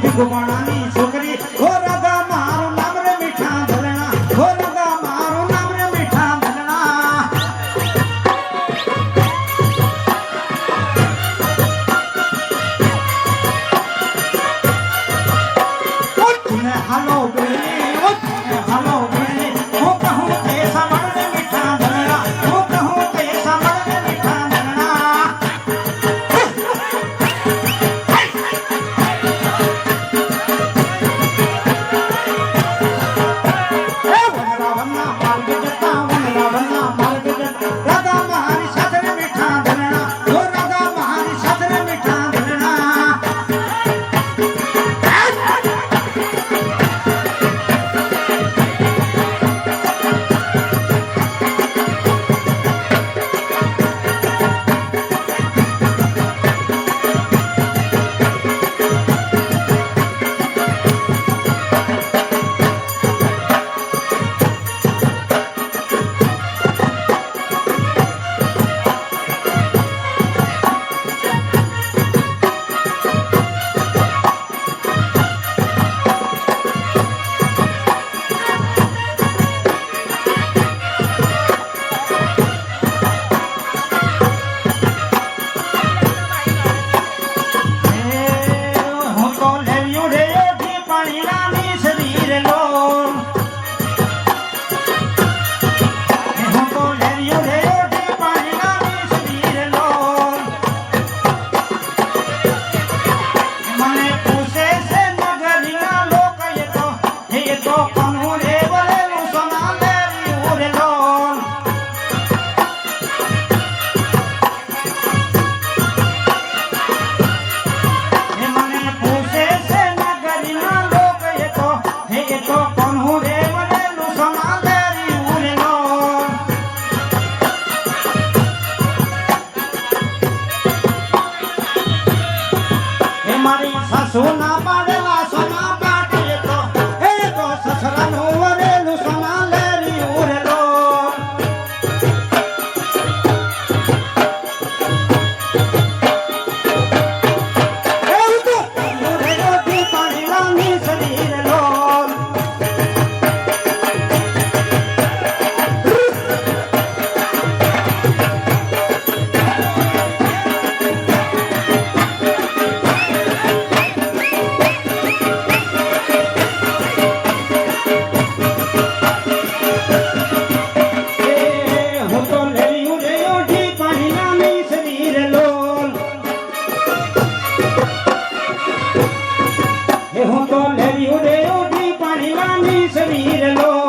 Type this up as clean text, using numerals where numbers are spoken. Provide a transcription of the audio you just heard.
ભીખુવાણાની છોકરી હો રાધા મારું નામ રે મીઠા ધલણા હો રાધા મારું નામ રે મીઠા ધલણા ઉઠને હાલો બેલી ઉઠને હાલો બેલી હું કહું તે સાંભળ રે મીઠા ધલણા હું કહું તે સાંભળ રે મીઠા ધલણા રાધા મારી સાથે મીઠા ધલણા હો રાધા મારી સાથે મીઠા ધલણા સોના પાડેલા સોના પાટીએ તો એ તો સસરાનું વરેલું સોના લેરી ઉરેલો એવું તો ઉરેલો થી પાણીલાની શરીરેલો હું તો લેવી ઉડે ઉડી પાણી લાની શરીર લો